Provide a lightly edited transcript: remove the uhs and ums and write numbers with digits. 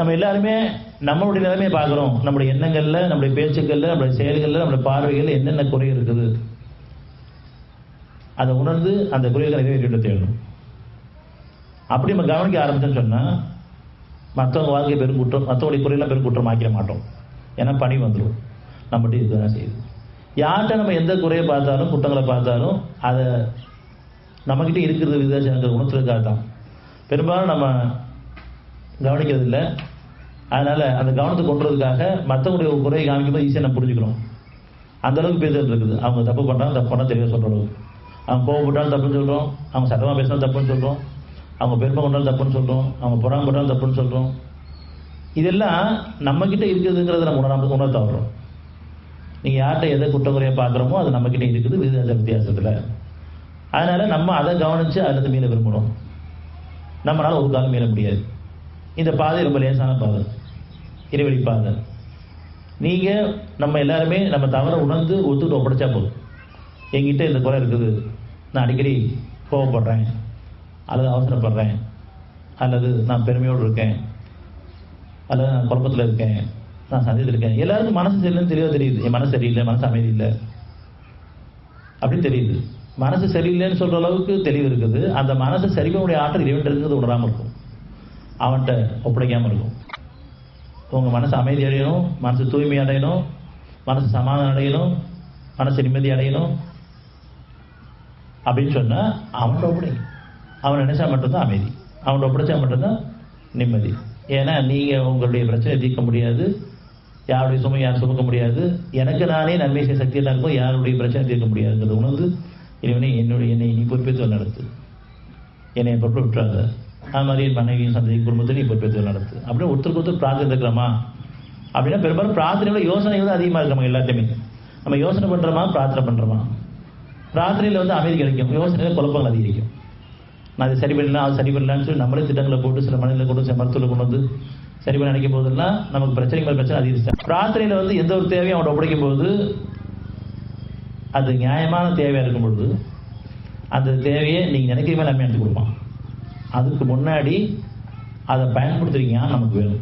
நம்ம எல்லாருமே நம்மளுடைய நிலைமையை பார்க்குறோம். நம்முடைய எண்ணங்கள்ல, நம்முடைய பேச்சுக்கள்ல, நம்முடைய செயல்கள்ல, நம்முடைய பார்வைகள்ல என்னென்ன குறை இருக்குது, அதை உணர்ந்து அந்த குறைகளை நிறைவேற்றிட்டு தேடணும். அப்படி நம்ம கவனிக்க ஆரம்பிச்சோன்னு சொன்னா மற்றவங்க வாழ்க்கை பெருங்குற்றம், மற்றவங்களுடைய குறையெல்லாம் பெருங்குற்றம் ஆக்கிட மாட்டோம். ஏன்னா பணி வந்துடும், நம்மகிட்ட இதுதான் செய்யுது. யார்கிட்ட நம்ம எந்த குறையை பார்த்தாலும் குற்றங்களை பார்த்தாலும் அதை நம்மகிட்ட இருக்கிறது விதாச்சாரங்கள் உணர்த்துறதுக்காக தான். பெரும்பாலும் நம்ம கவனிக்கிறது இல்லை. அதனால அந்த கவனத்தை கொண்டுறதுக்காக மற்றவங்களுடைய குறையை காமிக்கும்போது ஈஸியாக நம்ம புரிஞ்சுக்கிறோம். அந்த அளவுக்கு பேசுறது இருக்குது. அவங்க தப்பு பண்ணாலும் தப்பு பண்ணால் தெளிவாக சொல்கிற அளவுக்கு. அவங்க கோவப்பட்டாலும் தப்புன்னு சொல்கிறோம், அவங்க சத்தமாக பேசினாலும் தப்புன்னு சொல்கிறோம், அவங்க பெருமை கொண்டாலும் தப்புன்னு சொல்கிறோம், அவங்க புறாம்பட்டாலும் தப்புன்னு சொல்கிறோம். இதெல்லாம் நம்மக்கிட்ட இருக்குதுங்கிறத நம்ம உணர்த்த வர்றோம். நீங்கள் யார்கிட்ட எதை குற்றக்குறையாக பார்க்குறோமோ அது நம்மக்கிட்ட இருக்குது விகிதாச்சார வித்தியாசத்தில். அதனால் நம்ம அதை கவனித்து அதில் மீள விரும்பணும். நம்மளால் ஒரு காலம் மீள முடியாது. இந்த பாதை ரொம்ப லேசான பாதை, இறைவழி பாதை. நீங்கள் நம்ம எல்லாருமே நம்ம தவறை உணர்ந்து ஒத்துட்டு ஒப்படைச்சா போதும். என்கிட்ட இந்த குறை இருக்குது, நான் அடிக்கடி கோவப்படுறேன், அல்லது அவசரப்படுறேன், அல்லது நான் பெருமையோடு இருக்கேன், அல்லது நான் குழப்பத்தில் இருக்கேன், நான் சந்தேகத்தில் இருக்கேன். எல்லாருக்கும் மனசு சரியில்லைன்னு தெளிவாக தெரியுது. என் மனசு சரியில்லை, மனசு அமைதி இல்லை அப்படின்னு தெரியுது. மனசு சரியில்லைன்னு சொல்கிற அளவுக்கு தெளிவு இருக்குது. அந்த மனசு சரிவனுடைய ஆற்றல் இறைவன் இருக்கிறது உணராமல் இருக்கும், அவன்கிட்ட ஒப்படைக்காமல் இருக்கும். உங்கள் மனசு அமைதி அடையணும், மனசு தூய்மை அடையணும், மனசு சமாதானம் அடையணும், மனசு நிம்மதி அடையணும் அப்படின்னு சொன்னால் அவனோட ஒப்படை. அவன் நினைச்சா மட்டும்தான் அமைதி, அவனோட ஒப்படைச்சா மட்டும்தான் நிம்மதி. ஏன்னா நீங்கள் உங்களுடைய பிரச்சனை தீர்க்க முடியாது, யாருடைய சுமை யாரும் சுமக்க முடியாது. எனக்கு நானே நன்மை செய்ய சக்தி எல்லாம் இருக்கும், யாருடைய பிரச்சனை தீர்க்க முடியாதுங்கிறது உணர்ந்து இறைவனை என்னை நீ பொறுப்பேற்று நடத்து, என்னை பொறுப்பு விட்டுறாங்க. அது மாதிரி என் மனைவியும் சந்ததி குடும்பத்தில் நீ பொறுப்பேற்று நடத்து. அப்படியே ஒருத்தருக்கு ஒருத்தர் பிரார்த்தனை இருக்கிறோமா அப்படின்னா பெரும்பாலும் பிரார்த்தனையோட யோசனை வந்து அதிகமாக இருக்கிறோம். எல்லாத்தையுமே நம்ம யோசனை பண்ணுறோமா பிரார்த்தனை பண்ணுறோமா. பிரார்த்தனையில் வந்து அமைதி கிடைக்கும், யோசனையில் குழப்பங்கள் அதிகரிக்கும். நான் அது சரி பண்ணலாம், அது சரி பண்ணலான்னு சொல்லி நம்மளே திட்டங்களை போட்டு சில மனிதர்களை கொண்டு சில மருத்துவத்தை கொண்டு வந்து சரி பண்ண நினைக்கும் போதெல்லாம் நமக்கு பிரச்சனை மேல் பிரச்சனை அதிகரிச்சு. பிரார்த்தனையில் வந்து எந்த ஒரு தேவையும் அவனை ஒப்படைக்கும் போது அது நியாயமான தேவையாக இருக்கும் பொழுது அந்த தேவையை நீங்கள் நினைக்கிறீங்க நன்மை எடுத்து கொடுப்பான். அதுக்கு முன்னாடி அதை பயன்படுத்துறீங்க நமக்கு வேணும்.